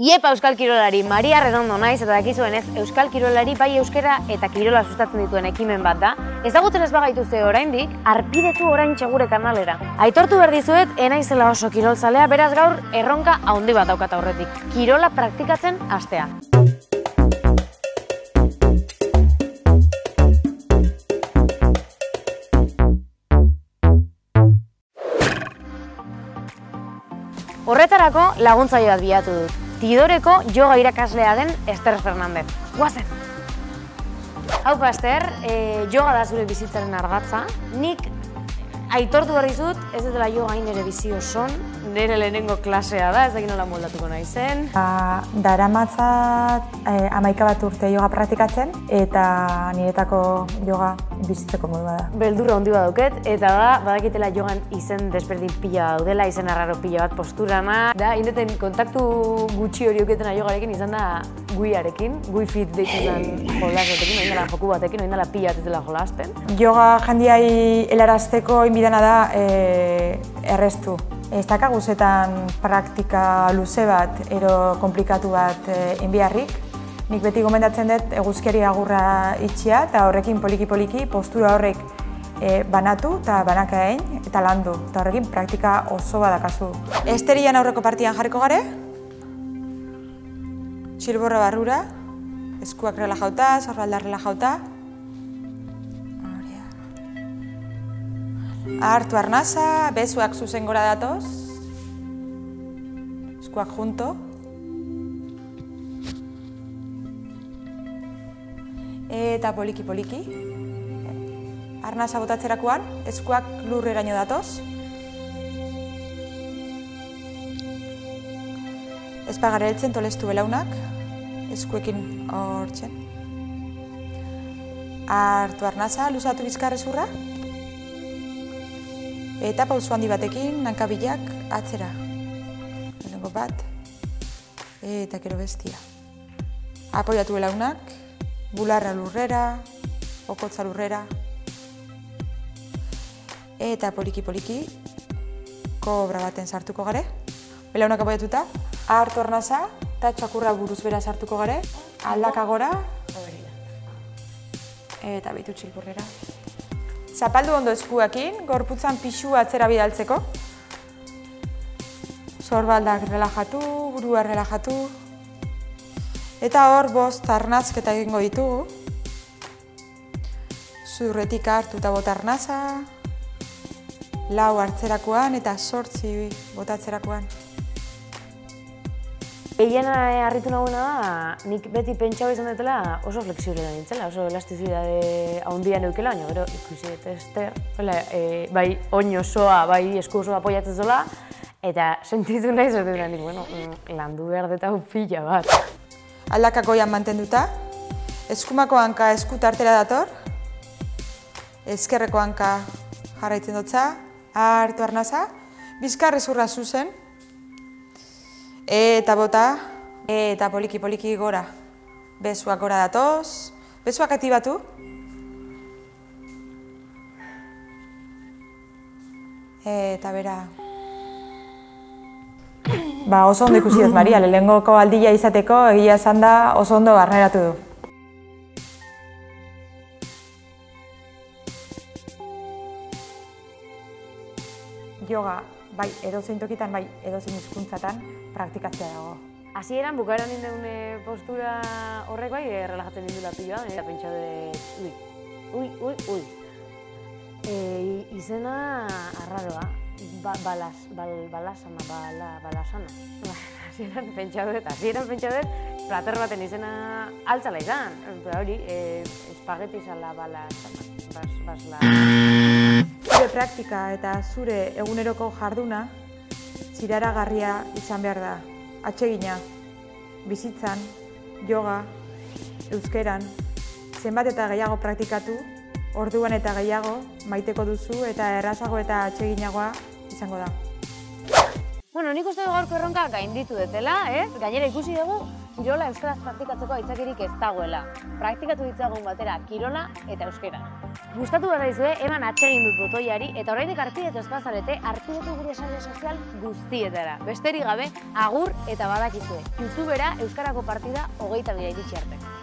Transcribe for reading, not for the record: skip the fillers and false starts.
Iepa euskal kirolari, Maria Redondo naiz eta dakizuenez, euskal kirolari bai euskera eta kirola sustatzen dituen ekimen bat da. Ezagutzen ez bagaituzue oraindik, arpidetu oraintxe gure kanalera. Aitortu behar dizuet, enaizela oso kirolzalea, beraz gaur erronka handi bat daukat aurretik. Kirola praktikatzen hastea. Horretarako laguntzaile bat bilatu dut. Tidoreko yoga irakaslea den Ester Fernandez. Guazen! Haupa, Ester, yoga da zure bizitzaren ardatza. Nik aitortu behar dizut, ez dela yoga hain ere bizi oson, nire lehenengo klasea da, ez dakit nola moldatuko naizen. Daramatzat 11 bat urte yoga praktikatzen eta niretako yoga bizitzeko modua da. Beldurra handi bat dauket, eta da, badakitela yogan izen desberdin pila daudela, izen arraro pila bat posturana. Da, indeten kontaktu gutxi hori oketena yogarekin izan da guiarekin, gui fit deitzen zen jolasetekin, oin dela joku batekin, oin dela pila bat ez dela jolasten. Yoga jendiai helarazteko inbidana da errestu. Ez dakaguzetan praktika luze bat, ero komplikatu bat inbiarrik. Nik beti gomendatzen dut eguzkiari agurra itxia eta horrekin poliki-poliki postura horrek banatu eta banaka egin eta landu. Eta horrekin praktika oso badakazu. Esterian aurreko partian jarriko gare. Txilborra barrura, eskuak relajauta, sorbalda relajauta. Hartu arnasa, bezuak zuzen gora datoz. Eskuak junto. Eta poliki-poliki. Arnasa botatzerakoan, eskuak lurreraino datoz. Espagara heltzen tolestu belaunak, eskuekin hortzen. Hartu arnasa, luzatu bizkarrezurra. Eta pausu handi batekin, hankabilak atzera. Lehenengo bat, eta gero bestia. Apoiatu belaunak, bularra lurrera, okotza lurrera. Eta poliki-poliki, kobra baten sartuko gare. Belaunak apoiatuta, hartu arnasa, eta txakurra buruz bera sartuko gare. Aldaka gora, eta behitu txilburrera. Zapaldu ondo eskuekin, gorputzan pixua atzera bidaltzeko. Sorbaldak relajatu, burua relajatu. Eta hor 5 arnazketa egingo ditugu. Zurretik hartu eta bota arnaza. 4 hartzerakoan eta 8 botatzerakoan. Gehien harritu nagoena da, nik beti pentsau izan dutela oso flexible da nintzela, oso elastizidade handia neukela, baina gero ikusi dut Ester, bai oin osoa, bai esku osoa apoiatzen zola, eta sentitu nahi zuten da nik, bueno, landu behar dut hau pila bat. Aldaka goian mantenduta, eskumako hanka esku tartera dator, ezkerreko hanka jarraitzen dutza, hartu arnasa, bizkarrezurra zuzen, eta bota, eta poliki-poliki gora. Bezuak gora datoz, bezuak aktibatu. Eta bera. Oso ondo ikusi dut, Maria, lehengoko aldia izateko egia esan da oso ondo barneratu du. Yoga, bai edozein tokitan, bai edozein hizkuntzatan praktikatzea dago. Hasieran bukaeran nindeun postura horrek bai relajatzen nindula piloa, eta pentsa dut, izena arraroa, balasana. Hasieran pentsa dut, plater baten izena altzala izan, hori, espageti zala balasana. Zure praktika eta zure eguneroko jarduna ziraragarria izan behar da. Atsegina, bizitzan, yoga, euskeran, zenbat eta gehiago praktikatu, orduan eta gehiago maiteko duzu eta errazago eta atseginagoa izango da. Bueno, nik uste gaurko erronka gainditu dutela, ez? Gainera ikusi dugu, kirola euskaraz praktikatzeko aitzakirik ez dagoela. Praktikatu ditzagun batera kirola eta euskera. Gustatu bat daizue, eman atsegin dut botoiari, eta oraindik arpidetu ez bazarete, arpidetu gure sare sozial guztietara. Besterik gabe, agur eta badakizue. YouTubera Euskarako partida 22 iritsi arte.